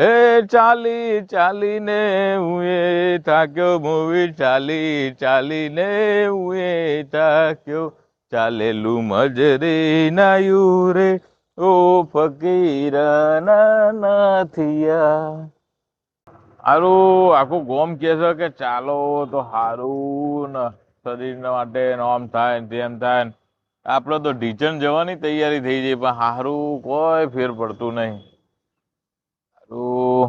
હે ચાલી ચાલીને હું એ થાક્યો મૂવી ચાલી ચાલીને હું એ થાક્યો ચાલેલું મજરી નાયું રે ઓ ફકીરા નાથિયા. હારું આખું ગોમ કે છે કે ચાલો તો હારું ને શરીર માટે આમ થાય ને તેમ થાય ને આપડે તો ઢીચણ જવાની તૈયારી થઈ જાય પણ હારું કોઈ ફેર પડતું નહીં. હારું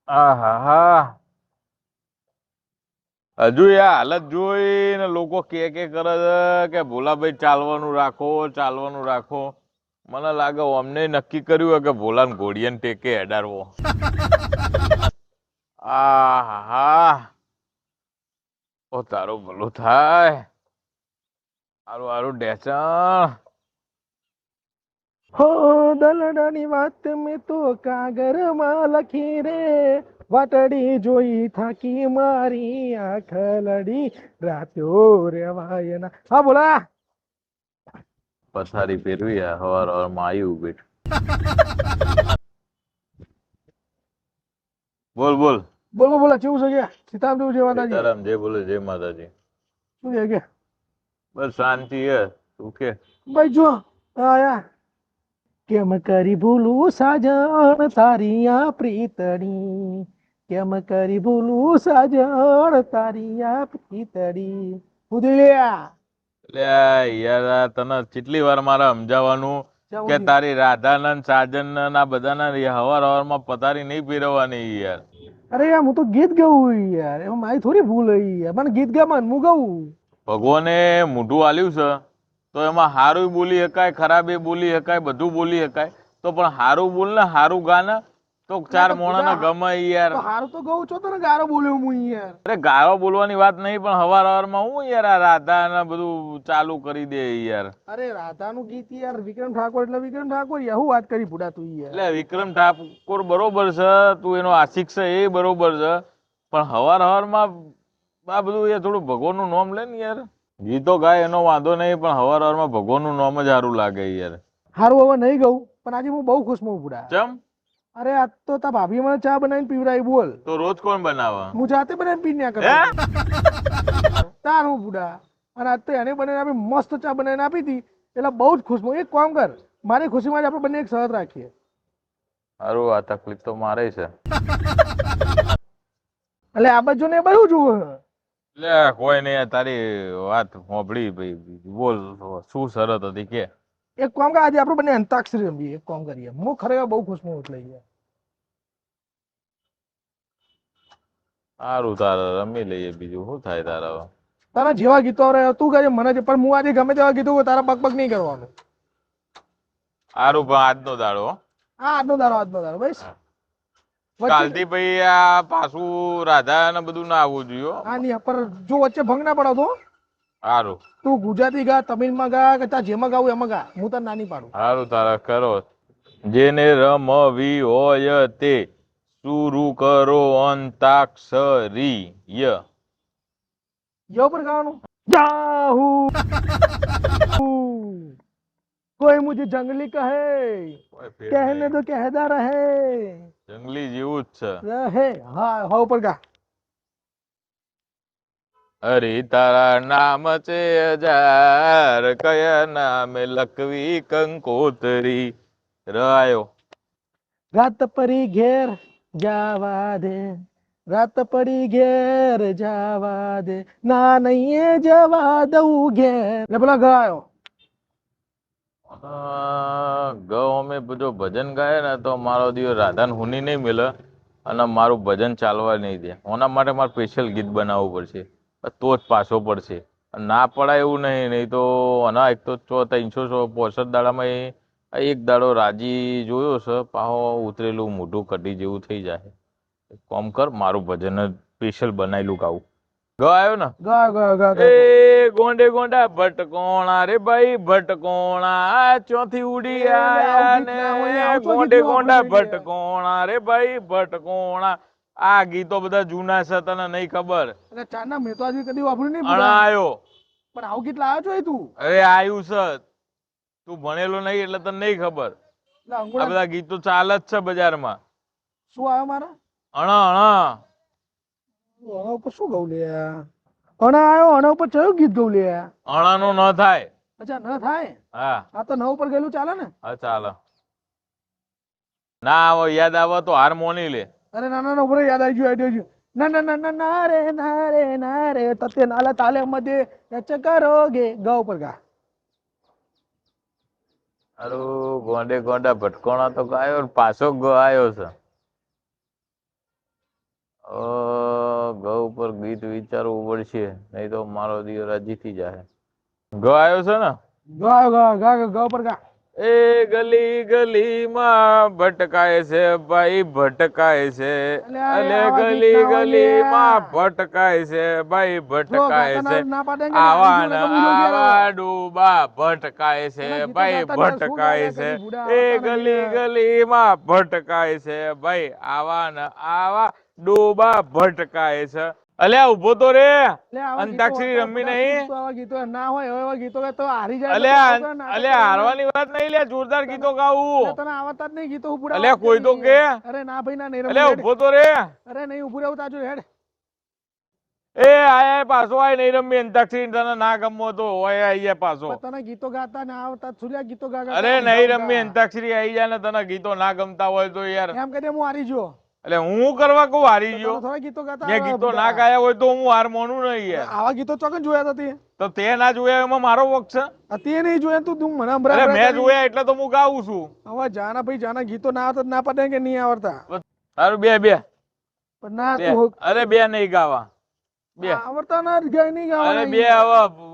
આહા હા હજુ એ હાલત જોઈને લોકો કે કરે છે કે ભોલાભાઈ ચાલવાનું રાખો. મને લાગે અમને નક્કી કર્યું હોય કે ભોલાને ઘોડિયાને ટેકે હેડારવો. આહા ઓ તારું ભલું થાય. હારું હારું ડેચણ. હો દલડાની વાત મેં તો કાગરમાં લખી રે, વાટડી જોઈ થાકી મારી આંખ લડી, રાત્યો રેવાય ના. હા બોલા. પથારી ફેરવી હવાર હવારમાં આવ્યું બેઠ. બોલ બોલ. બોલો બોલા કેવું છે કે સીતારામ જેવું છે માતાજી? સીતારામ જય બોલે જય માતાજી. શું છે કે? બસ શાંતિ હે તું કે. ભાઈ જો આયા કેમ કરી ભૂલું સાજણ તારી આ પ્રીતડી, કેમ કરી ભૂલું સાજણ તારી આ પ્રીતડી. ઉદલિયા એટલે યાર તને કેટલી વાર મારે સમજાવવાનું કે તારી રાધાનંદ સાજન આ બધાના હવાર હવારમાં પથારી નહીં ફેરવવાની યાર. અરે યાર હું તો ગીત ગાઉં યાર, એમાં મારી થોડી ભૂલ હઈ યાર. મને ગીત ગાવાનું હું ગાઉં. ભગવાને મોઢું આલ્યું છે તો એમાં હારું બોલી શકાય, ખરાબ બોલી શકાય, બધું બોલી શકાય. તો પણ હારું બોલ ને હારું ગાને તો ચાર મોણાને ગમે યાર. હારું તો ગાઉં છો તો ને ગારો બોલ્યો હું યાર. અરે ગાળો બોલવાની વાત નહીં પણ હવાર હવારમાં હું યાર આ રાધા ને બધું ચાલુ કરી દે યાર. અરે રાધાનું ગીત યાર, વિક્રમ ઠાકોર એટલે વિક્રમ ઠાકોર યાર, હું વાત કરી ભૂડા તું યાર. એટલે વિક્રમ ઠાકોર બરોબર છે, તું એનો આશિક છે એ બરોબર છે, પણ હવાર હવારમાં આ બધું એ થોડું ભગવાનનું નામ લે ને યાર. ગીતો ગાય એનો વાંધો નહીં પણ હવાર હવારમાં ભગવાનનું નામ જ સારું લાગે યાર. હારું હવે નહીં ગાઉં પણ આજે હું બહુ ખુશ છું ભૂડા. ચમ? અરે આ તો તા ભાભી મને ચા બનાવીને પીવડાવી બોલ. તો રોજ કોણ બનાવે? હું જાતે બનાવીને પી ન્યા કરતો. તાર હું બુડા. અને આજ તો એને બનાવીને આપી, મસ્ત ચા બનાવીને આપી હતી એટલે બહુ જ ખુશ છું. એક કામ કર, મારી ખુશીમાં જ આપણે બંને એક શરત રાખીએ. સારું આ તકલીફ તો મારે છે. એટલે આ બાજુ ને બધું જુઓ. એટલે કોઈ નહીં તારી વાત હોભળી ભાઈ. બોલ શું શરત હતી કે. એક કામ કર, આજે આપણે બંને અંતાક્ષરી રમીએ. એક કામ કરીએ, હું ખરેખર બહુ ખુશ છું એટલે યાર. સારું તારે રમી લઈએ, બીજું શું થાય તારા. તારા જેવા ગીતો રહે તું કહે મને છે, પણ હું આજે ગમે તેવા ગીતો તારા પગ પગ નહીં કરવાનું. સારું પણ આજનો દાડો. હા આજનો દાડો બસ. કાલથી ભાઈ આ પાછું રાધા ને બધું ના આવવું જોઈએ. હા નહીં પર જો વચ્ચે ભંગ ના પડાવતો. સારું તું ગુજરાતી ગા, તમિલમાં ગા, કે તાર જેમાં ગાવું એમાં ગા, હું તને નાની પાડું. સારું તારા કરો. જેને રમવી હોય તે શુરુ કરો અંતાક્ષરી ય. યો પર ગાવાનું. જાહુ કોઈ મુझे જંગલી કહે, कहने तो कहता रहे. જંગલી જેવું જ છે. રહે હા હા ઉપર ગા. હરી તારા નામ છે હજાર, કયા નામે લખવી કંકોતરી. રહ્યો રાત પડી ઘેર જાવા દે, રાત પડી ઘેર જાવા દે, ના નહીં જવા દઉં ઘેર. એટલે પેલા ગાયો અમે જો ભજન ગાય ને તો મારો દિવસ રાધાને હુની નહીં મિલે અને મારું ભજન ચાલવા નહીં દે. એના માટે મારે સ્પેશિયલ ગીત બનાવવું પડશે તો જ પાછો પડશે. ના પડાય એવું નહીં તો આના એક તો 365 દાડામાં એક દાડો રાજી જોયો છે, પાહો ઉતરેલું મોઢું કઢી જેવું થઈ જાય. કોમ કર મારું ભજન સ્પેશિયલ બનાવેલું ગાવું. ગાયો ને એ ગોંડે ગોંડા ભટકોણા રે ભાઈ ભટકોણા, ચોથી ઉડી આયા ને ગોંડે ગોંડા ભટકોણા રે ભાઈ ભટકોણા. આ ગીતો બધા જૂના છે, તને નહીં ખબર. ચાના મેં તો આજે કદી વાપર્યું નહીં. અણાયો પણ આવું કેટલા આવ્યો છો તું? અરે આયુ છે, તું ભણેલો નહીં એટલે તને નહીં ખબર. લા, આ અંગૂઠા બધા ગીતો ચાલે જ છે બજારમાં. શું આવ્યો મારા અણા અણા આના ઉપર શું ગૌ લે અણા આવ્યો આના ઉપર કયું ગીત ગૌ લે અણાનું ન થાય. અચ્છા ન થાય હા આ તો ન ઉપર ગયેલું ચાલે ને હા ચાલે. ના આવો યાદ આવે તો હાર્મોની લે. અરે ના ના ઉપર યાદ આવી ગયું ના ના ના ના ના રે ના રે ના રે તતે નાલા તાલે मध्ये નચ કરોગે ગા ઉપર ગા અરું ગોંડે ગોંડા ભટકોણા તો ગાયો ને પાછો ગાયો છે. ગ ઉપર ગીત વિચારવું પડશે નહીં તો મારો દિયો રાજી થઈ જાય. ગ આવ્યો છે ને ગા ગા ગા ગા ઉપર ગા એ ગલી ગલી માં ભટકાય છે ભાઈ ભટકાય છે. અલે ગલી ગલી માં ભટકાય છે ભાઈ ભટકાય છે. આવા ને આવા ડૂબા ભટકાય છે ભાઈ ભટકાય છે. એ ગલી ગલી માં ભટકાય છે ભાઈ આવા ને આવા ડૂબા ભટકાય છે. અલ્યા ઉભો તો રે અંતાક્ષરી રમી નહીં. ગીતો ના હોય એવા ગીતો તો હારી જાય. અલ્યા હારવાની વાત નહીં લે જોરદાર ગીતો ગાવું. તને આવતા જ નહીં ગીતો ઉભું અલ્યા કોઈ તો કે. અરે ના ભાઈ ના નહીં. અલ્યા ઉભો તો રે. અરે નહીં ઉભું રહેવું તાજો હેડ. એ આય પાછો આય નહીં રમી અંતાક્ષરી તને ના ગમવો તો હોય આઈ પાછો. તને ગીતો ગાતા ના આવતા છુલ્યા ગીતો ગા. અરે નહીં રમી અંતાક્ષરી આઈ જાય ને તને ગીતો ના ગમતા હોય તો યાર એમ કહી દે હું હારી ગયો. એટલે હું કરવા કહું હારી ગયો. થોડા ગીતો ગાતા મેં ગીતો ના ગાયા હોય તો હું હાર માનું નહીં યાર. આવા ગીતો ચોકન જોયા હતા તો તે ના જોયા એમાં મારો વખ છે. તે નહીં જોયા તું મને અરે મેં જોયા એટલે તો હું ગાઉં છું. હવે જાના ભાઈ જાના ગીતો ના આવતા ના પડે કે નહીં આવડતા. તારું બે બે પણ ના તું અરે બે નહીં ગાવા બે આવડતા ના ગાય નહીં ગાવા. અરે બે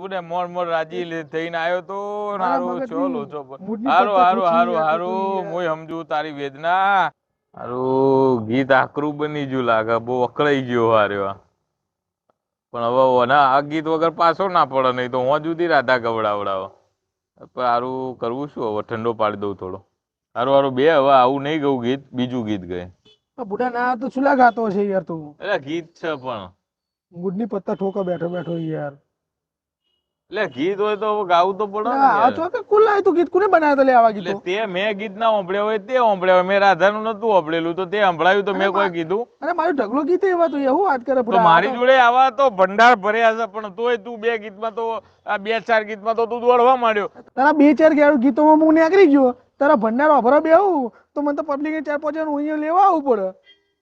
હવે મોર મોર રાજી થઈને આવ્યો તો હારું ચોલો છો હારું હારું હારું હારું હું સમજુ તારી વેદના. હારું ગીત આકરું બની ગયું લાગે બહુ અકળાઈ ગયો હાર્યો. પણ હવે આ ગીત વગર પાછો ના પડે નહીં તો હું જુદી રાધા ગવડાવડાવો. હારું કરવું શું હવે ઠંડો પાડી દઉં થોડો. હારું હારું બે હવે આવું નહીં ગયું ગીત બીજું ગીત ગયે. બુઢા ના તો છુલા ગાતો છે યાર તું. એટલે ગીત છે પણ ગુડની પત્તા ઠોકા બેઠો બેઠો યાર. એટલે ગીત હોય તો ગાવું તો પડે ને આ યાર. ચોકે કુલ લાય તું ગીત કોને બનાવ્યો તો લે આવા ગીતો. એટલે તે મેં ગીત ના સાંભળ્યા હોય તે સાંભળ્યા હોય મેં રાધાનું નતું સાંભળેલું તો તે સંભળાયું તો મેં કોઈ કીધું. અરે મારું ઢગલો ગીત એવા તો એવું વાત કરે. તો મારી જોડે આવા તો ભંડાર ભર્યા છે પણ તોય તું બે ગીતમાં તો આ બે ચાર ગીતમાં તો તું દોડવા માંડ્યો. તારા બે ચાર ગીતોમાં હું નીકળી ગયો. તારા ભંડાર વાપરા બેહું તો મને તો પબ્લિક ચાર પાંચ જણ અહીંયા લેવા આવવું પડે.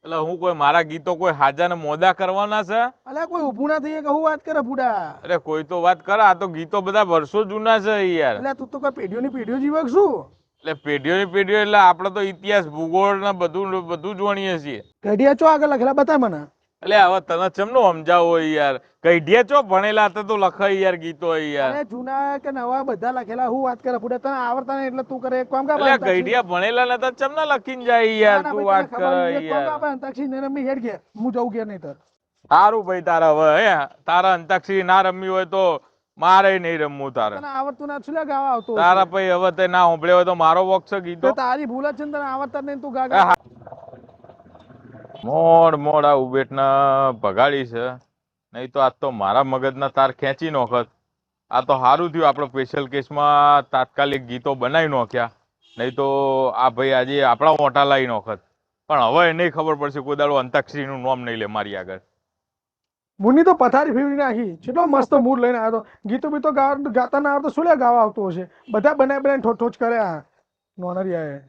એટલે હું કોઈ મારા ગીતો કોઈ હાજા ને મોદા કરવાના છે. અલ્યા કોઈ ઊભું ના થઈએ કે હું વાત કરે બુડા. અરે કોઈ તો વાત કરે આ તો ગીતો બધા વર્ષો જૂના છે યાર. એટલે તું તો કોઈ પેઢીઓની પેઢીઓ જીવક શું. એટલે પેઢીઓની પેઢીઓ એટલે આપડે તો ઇતિહાસ ભૂગોળ ને બધું જોણીએ છીએ. ઘડિયા ચો આગળ લખેલા બતાય મને. એટલે હવે તને ચમનો સમજાવો યાર કઈઢિયા ચો ભણેલા હતા તો લખાય યાર ગીતો યાર. અરે જૂના કે નવા બધા લખેલા હું વાત કરે બુડા. તને આવડતા નહીં એટલે તું કરે એક કામ કર. એટલે કઈઢિયા ભણેલા નતા ચમના લખીને જાય યાર તું વાત કરે યાર. અંતાક્ષરી ને રમી હેડ કે હું જવું કે નહીં તાર. સારું ભાઈ તારા હવે હે તારા અંતાક્ષરી ના રમી હોય તો મારે નહીં રમવું તારે. તને આવડતું ના છુલા ગાવા આવતો તારા ભાઈ હવે તે ના સાંભળ્યો હોય તો મારો વોક છે ગીતો. તારી ભૂલ જ છે ને તને આવડતા નહીં તું ગા. મોડ મોડ આ ઉબેટના ભગાડી છે નહીં તો આજ તો મારા મગજના તાર ખેંચી નોખત. આ તો સારું થયું આપણે સ્પેશિયલ કેસમાં તાત્કાલિક ગીતો બનાવી નોખ્યા નહીં તો આ ભાઈ આજે આપણા મોટા લાવી નોખત. પણ હવે એ નહીં ખબર પડશે કોઈ દાડો અંતાક્ષરીનું નામ નહીં લે મારી આગળ. મુની તો પથારી ફેરવી નાખી. કેટલો મસ્ત મૂડ લઈને આવ્યો તો. ગીતો બીતો ગાતા ના આવતો શું લે ગાવા આવતો હશે. બધા બનાવી ઠોચ ઠોચ કર્યા નોનરિયાએ.